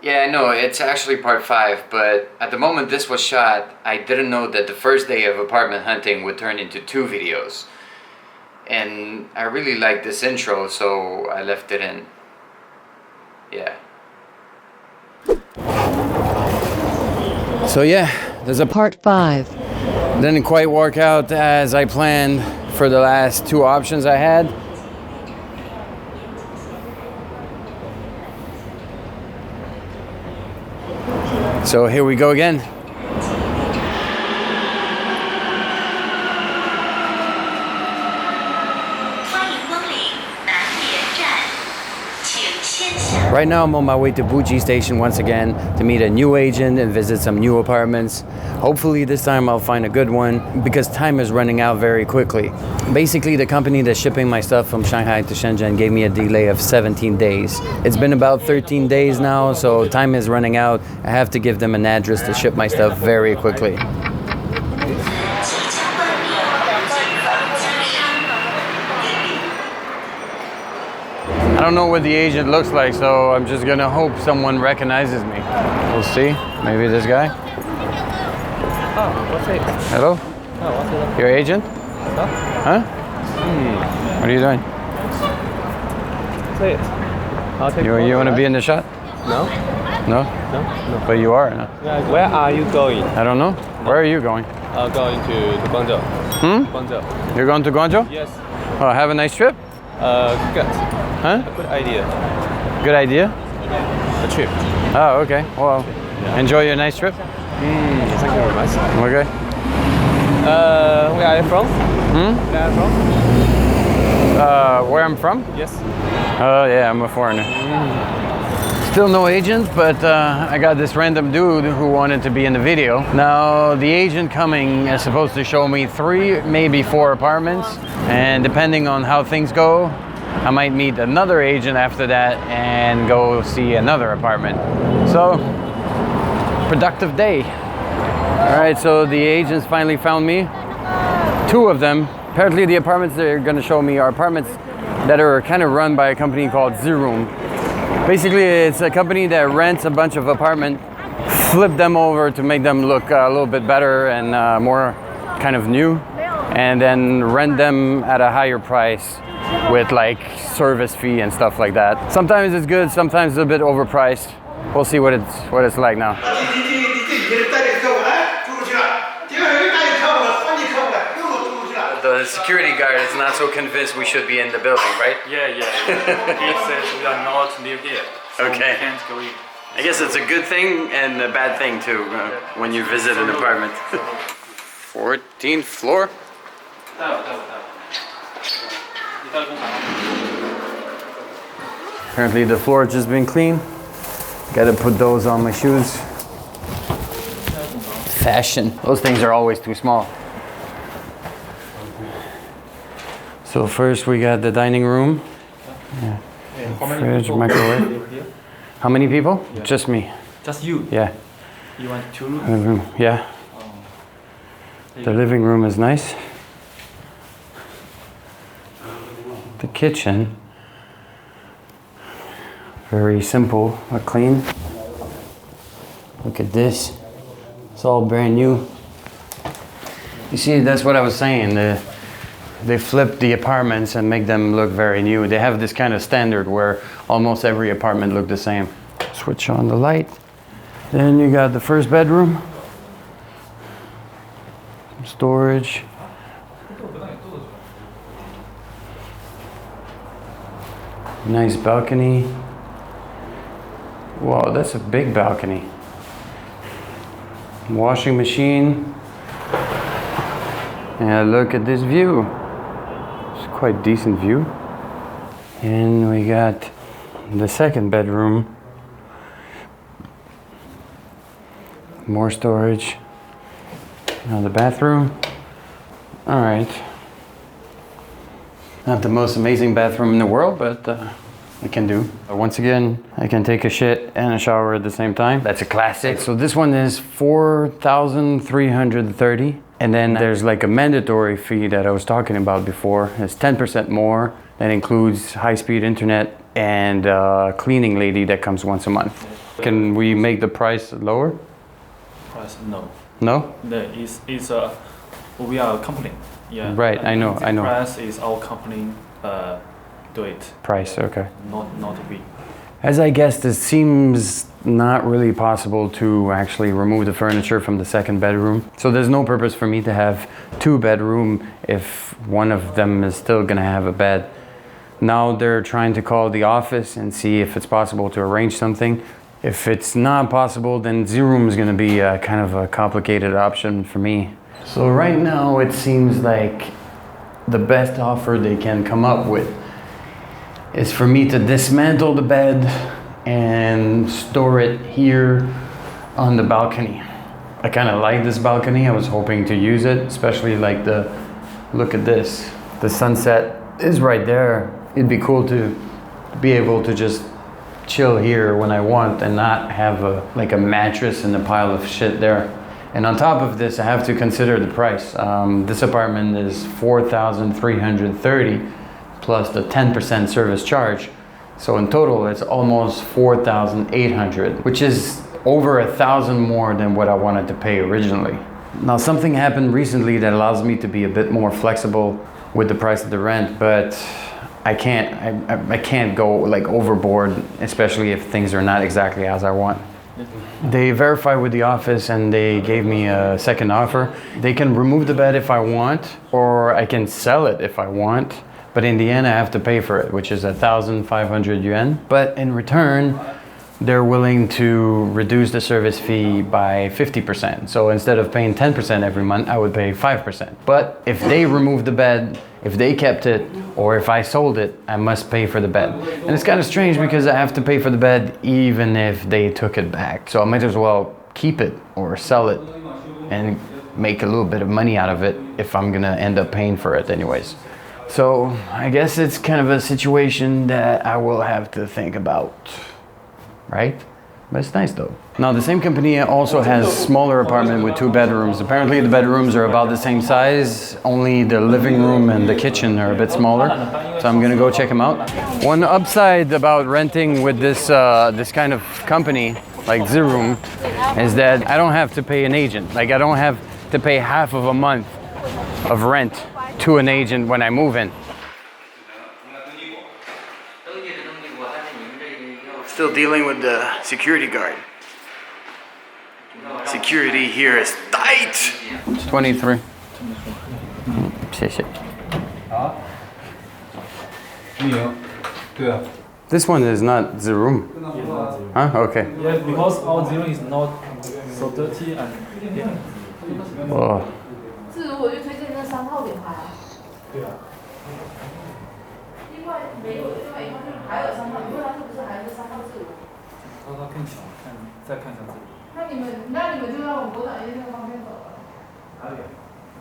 Yeah, I know, it's actually part 5, but at the moment this was shot, I didn't know that the first day of apartment hunting would turn into 2 videos. And I really liked this intro, so I left it in. Yeah. So yeah, there's a part 5. Didn't quite work out as I planned for the last 2 options I had. So here we go again. Right now I'm on my way to Buji Station once again to meet a new agent and visit some new apartments. Hopefully this time I'll find a good one because time is running out very quickly. Basically the company that's shipping my stuff from Shanghai to Shenzhen gave me a delay of 17 days. It's been about 13 days now, so time is running out. I have to give them an address to ship my stuff very quickly. I don't know what the agent looks like, so I'm just gonna hope someone recognizes me. We'll see. Maybe this guy. Oh, what's it? Hello? Oh, what's it? Your agent? Huh? What are you doing? Say it. I'll take You want to be in the shot? No. No? No? But you are, no? Where are you going? I don't know. Where are you going? Going to Guangzhou. Guangzhou. You're going to Guangzhou? Yes. Oh, have a nice trip? Good. Huh? A good idea. Good idea? A trip. Oh, okay. Well, enjoy your nice trip. Thank you very much. Okay. Where are you from? Where are you from? Where I'm from? Yes. Oh, yeah, I'm a foreigner. Still no agent, but I got this random dude who wanted to be in the video. Now, the agent coming is supposed to show me 3, maybe 4 apartments. And depending on how things go, I might meet another agent after that and go see another apartment. So, productive day. All right, so the agents finally found me. 2 of them. Apparently the apartments they're gonna show me are apartments that are kind of run by a company called Ziroom. Basically, it's a company that rents a bunch of apartments, flip them over to make them look a little bit better and more kind of new, and then rent them at a higher price with like service fee and stuff like that. Sometimes it's good, sometimes it's a bit overpriced. We'll see what it's like now. The security guard is not so convinced we should be in the building, right? Yeah. He says we are not live here. So Okay. we can't go in. I guess it's a good thing and a bad thing too when you visit an apartment. 14th floor? Apparently the floor has just been cleaned. Gotta put those on my shoes. Fashion. Those things are always too small. So first we got the dining room. Yeah. Fridge, microwave. How many people? Yeah. Just me. Just you? Yeah. You want 2 rooms? Yeah. The living room is nice. The kitchen, very simple but clean. Look at this. It's all brand new. You see, that's what I was saying. They flip the apartments and make them look very new. They have this kind of standard where almost every apartment look the same. Switch on the light. Then you got the first bedroom. Storage. Nice balcony. Wow, that's a big balcony. Washing machine. And look at this view. It's quite decent view. And we got the second bedroom. More storage. Now the bathroom. All right. Not the most amazing bathroom in the world, but it can do. Once again, I can take a shit and a shower at the same time. That's a classic. So this one is 4,330. And then there's like a mandatory fee that I was talking about before. It's 10% more. That includes high-speed internet and a cleaning lady that comes once a month. Can we make the price lower? Price no. No? We are a company. Yeah. Right, I know. Price is our company do it. Price, okay. Not we. As I guessed, it seems not really possible to actually remove the furniture from the second bedroom. So there's no purpose for me to have 2 bedrooms if one of them is still gonna have a bed. Now they're trying to call the office and see if it's possible to arrange something. If it's not possible, then Ziroom is gonna be kind of a complicated option for me. So right now it seems like the best offer they can come up with is for me to dismantle the bed and store it here on the balcony. I kind of like this balcony. I was hoping to use it, especially like look at this. The sunset is right there. It'd be cool to be able to just chill here when I want and not have like a mattress and a pile of shit there. And on top of this, I have to consider the price. This apartment is $4,330 plus the 10% service charge. So in total, it's almost $4,800, which is over $1,000 more than what I wanted to pay originally. Now, something happened recently that allows me to be a bit more flexible with the price of the rent, but I can't go like overboard, especially if things are not exactly as I want. They verified with the office and they gave me a second offer. They can remove the bed if I want, or I can sell it if I want. But in the end, I have to pay for it, which is 1,500 yuan. But in return, they're willing to reduce the service fee by 50%. So instead of paying 10% every month, I would pay 5%. But if they remove the bed, if they kept it, or if I sold it, I must pay for the bed. And it's kind of strange because I have to pay for the bed even if they took it back. So I might as well keep it or sell it and make a little bit of money out of it if I'm gonna end up paying for it anyways. So I guess it's kind of a situation that I will have to think about, right? But it's nice though. Now the same company also has smaller apartment with 2 bedrooms. Apparently the bedrooms are about the same size, only the living room and the kitchen are a bit smaller. So I'm gonna go check them out. One upside about renting with this kind of company like Ziroom is that I don't have to pay an agent. Like I don't have to pay half of a month of rent to an agent when I move in. Still dealing with the security guard. Security here is tight. 23. 谢谢. This one is not Ziroom. Huh? Okay. Yeah, because our Ziroom is not so dirty and Oh. 自如我就推荐那3号品牌。对啊。另外没有，另外以后就还有3号，因为它是不是还是3号自如？它更小，再看一下自如。那你们就让我国展医那个方面走了。哪里？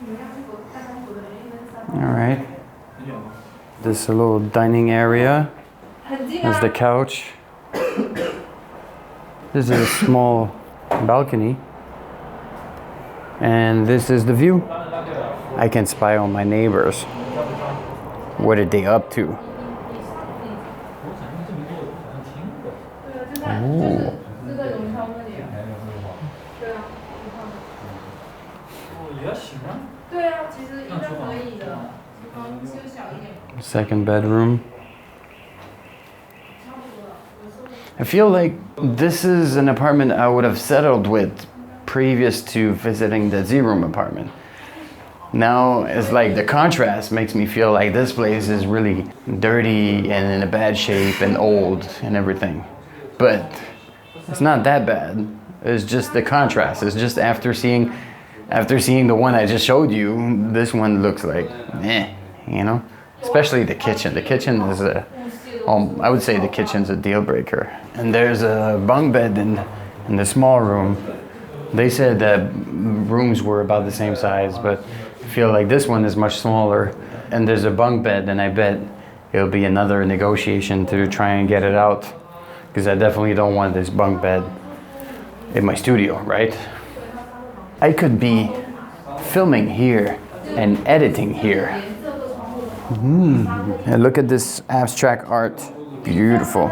你们要去大江国的医生3号。All right. 很远吗？ This is a little dining area. 很近啊。 There's the couch. This is a small balcony. And this is the view. I can spy on my neighbors. What are they up to? 对啊，就在荣昌那里。对啊，哦，也行啊。对啊，其实应该可以的，厨房就小一点。 Second bedroom. I feel like this is an apartment I would have settled with previous to visiting the Ziroom apartment. Now it's like the contrast makes me feel like this place is really dirty and in a bad shape and old and everything. But it's not that bad. It's just the contrast. It's just after seeing the one I just showed you, this one looks like you know? Especially the kitchen. The kitchen is I would say the kitchen's a deal breaker. And there's a bunk bed in the small room. They said that rooms were about the same size, but I feel like this one is much smaller. And there's a bunk bed, and I bet it'll be another negotiation to try and get it out, because I definitely don't want this bunk bed in my studio, right? I could be filming here and editing here. And look at this abstract art. Beautiful.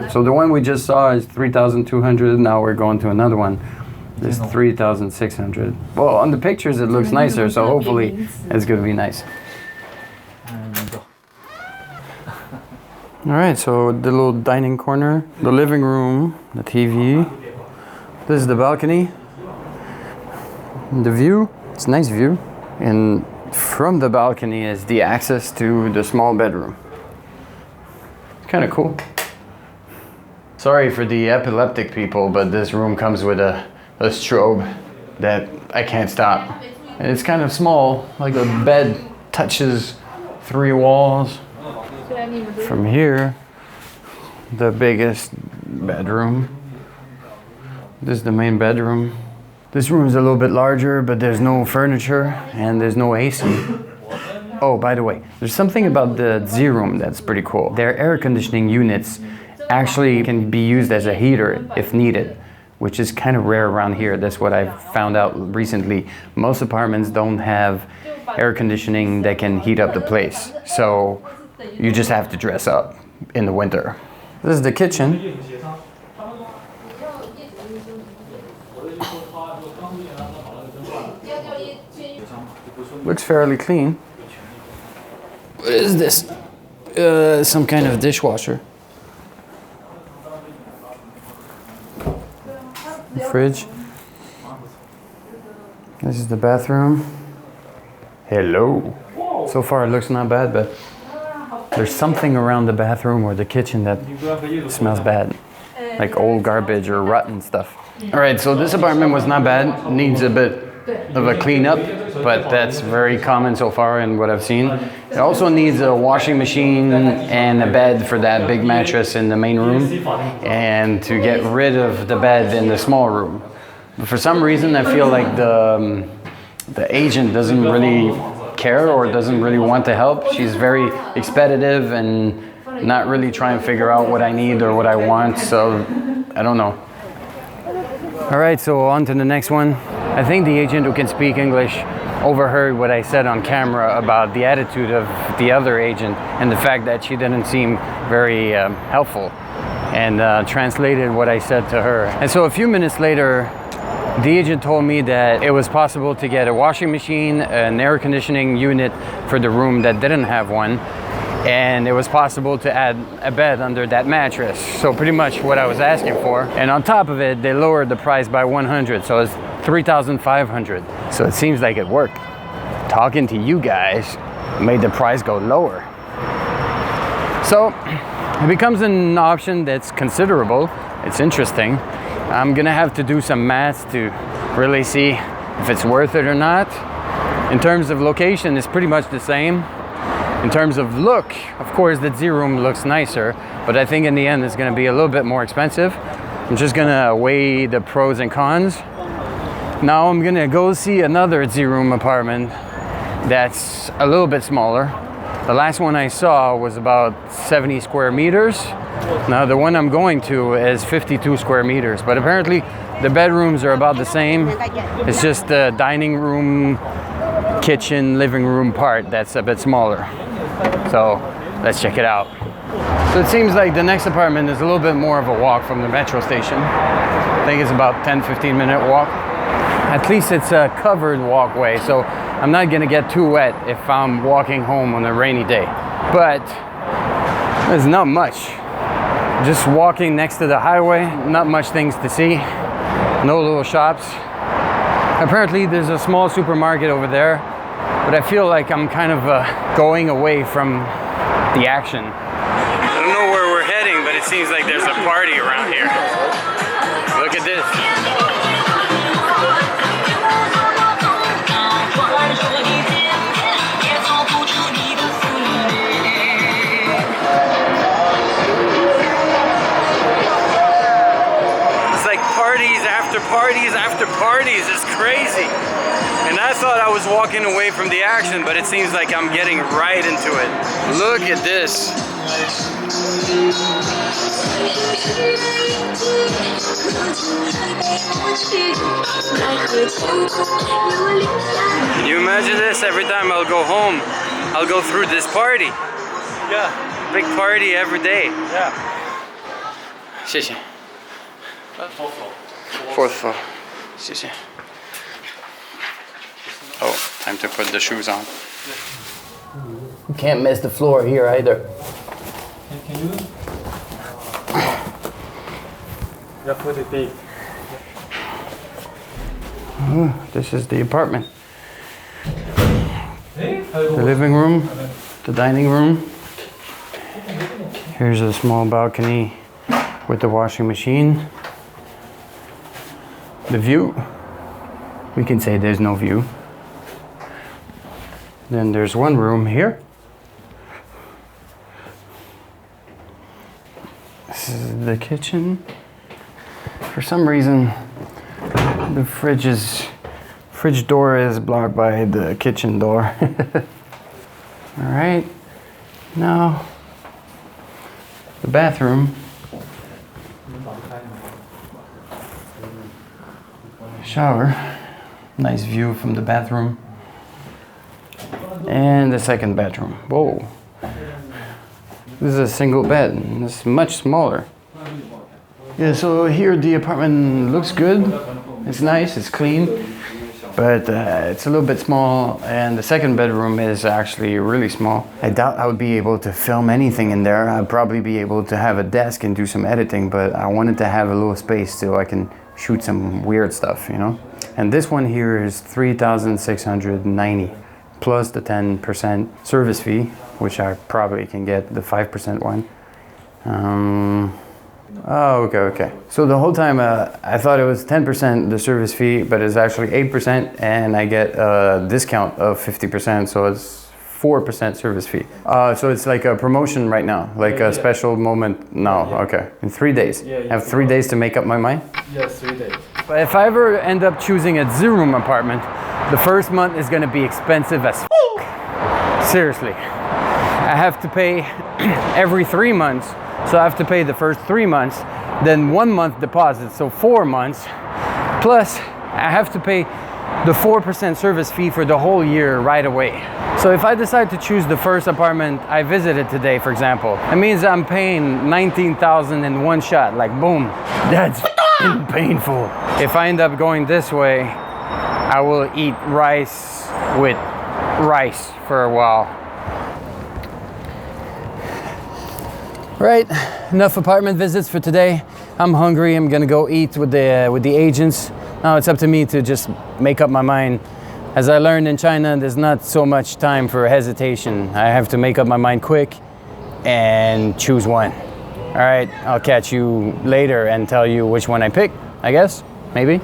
So the one we just saw is 3,200. Now we're going to another one. It's 3,600. Well, on the pictures it looks nicer, so hopefully it's gonna be nice. All right, so the little dining corner, the living room, the TV. This is the balcony. The view, it's a nice view. And from the balcony is the access to the small bedroom. It's kind of cool. Sorry for the epileptic people, but this room comes with a strobe that I can't stop. And it's kind of small, like the bed touches 3 walls. From here, the biggest bedroom. This is the main bedroom. This room is a little bit larger, but there's no furniture and there's no AC. Oh, by the way, there's something about the Ziroom that's pretty cool. Their air conditioning units actually can be used as a heater if needed, which is kind of rare around here. That's what I've found out recently. Most apartments don't have air conditioning that can heat up the place. So you just have to dress up in the winter. This is the kitchen. Looks fairly clean. What is this? Some kind of dishwasher. Fridge. This is the bathroom. Hello. So far it looks not bad, but there's something around the bathroom or the kitchen that smells bad. Like old garbage or rotten stuff. Alright, so this apartment was not bad. Needs a bit of a cleanup, but that's very common so far in what I've seen. It also needs a washing machine and a bed for that big mattress in the main room, and to get rid of the bed in the small room. But for some reason I feel like the agent doesn't really care or doesn't really want to help. She's very expeditive and not really trying to figure out what I need or what I want, so I don't know. Alright, so on to the next one. I think the agent who can speak English overheard what I said on camera about the attitude of the other agent and the fact that she didn't seem very helpful, and translated what I said to her. And so a few minutes later, the agent told me that it was possible to get a washing machine, an air conditioning unit for the room that didn't have one, and it was possible to add a bed under that mattress. So pretty much what I was asking for. And on top of it, they lowered the price by 100, so it's 3,500. So it seems like it worked. Talking to you guys made the price go lower. So it becomes an option that's considerable. It's interesting. I'm gonna have to do some math to really see if it's worth it or not. In terms of location, it's pretty much the same. In terms of look, of course, the Ziroom looks nicer, but I think in the end it's gonna be a little bit more expensive. I'm just gonna weigh the pros and cons. Now I'm gonna go see another Ziroom apartment that's a little bit smaller. The last one I saw was about 70 square meters. Now the one I'm going to is 52 square meters, but apparently the bedrooms are about the same. It's just the dining room, kitchen, living room part that's a bit smaller. So let's check it out. So it seems like the next apartment is a little bit more of a walk from the metro station. I think it's about 10-15 minute walk. At least it's a covered walkway, so I'm not gonna get too wet if I'm walking home on a rainy day. But there's not much. Just walking next to the highway, not much things to see. No little shops. Apparently there's a small supermarket over there, but I feel like I'm kind of going away from the action. I don't know where we're heading, but it seems like there's a party around here. Look at this. Parties after parties is crazy. And I thought I was walking away from the action, but it seems like I'm getting right into it. Look at this. Can you imagine this? Every time I'll go home, I'll go through this party. Yeah. big party every day. Yeah. 谢谢。 Fourth floor. Fourth floor. 谢谢。Oh, time to put the shoes on. You can't miss the floor here either. Can you? Yeah, put it big. This is the apartment. The living room, the dining room. Here's a small balcony with the washing machine. The view, we can say there's no view. Then there's one room here. This is the kitchen. For some reason, the fridge door is blocked by the kitchen door. All right, now the bathroom. Shower, nice view from the bathroom. And the second bedroom. Whoa, this is a single bed. It's much smaller. Yeah, so here the apartment looks good. It's nice, it's clean, but it's a little bit small, and the second bedroom is actually really small. I doubt I would be able to film anything in there. I'd probably be able to have a desk and do some editing, but I wanted to have a little space so I can shoot some weird stuff, you know? And this one here is 3,690 plus the 10% service fee, which I probably can get the 5% one. Oh, okay. So the whole time I thought it was 10% the service fee, but it's actually 8%, and I get a discount of 50%, so it's 4% service fee. So it's like a promotion right now, like a special moment now. Okay, in 3 days. I have 3 days to make up my mind? Yes, 3 days. But if I ever end up choosing a Ziroom apartment, the first month is gonna be expensive as f***. Seriously. I have to pay every 3 months. So I have to pay the first 3 months, then 1 month deposit, so 4 months. Plus, I have to pay the 4% service fee for the whole year right away. So if I decide to choose the first apartment I visited today, for example, it means I'm paying 19,000 in one shot, like boom. That's painful. If I end up going this way, I will eat rice with rice for a while. Right, enough apartment visits for today. I'm hungry, I'm gonna go eat with the agents. Now it's up to me to just make up my mind. As I learned in China, there's not so much time for hesitation. I have to make up my mind quick and choose one. All right, I'll catch you later and tell you which one I pick, I guess, maybe.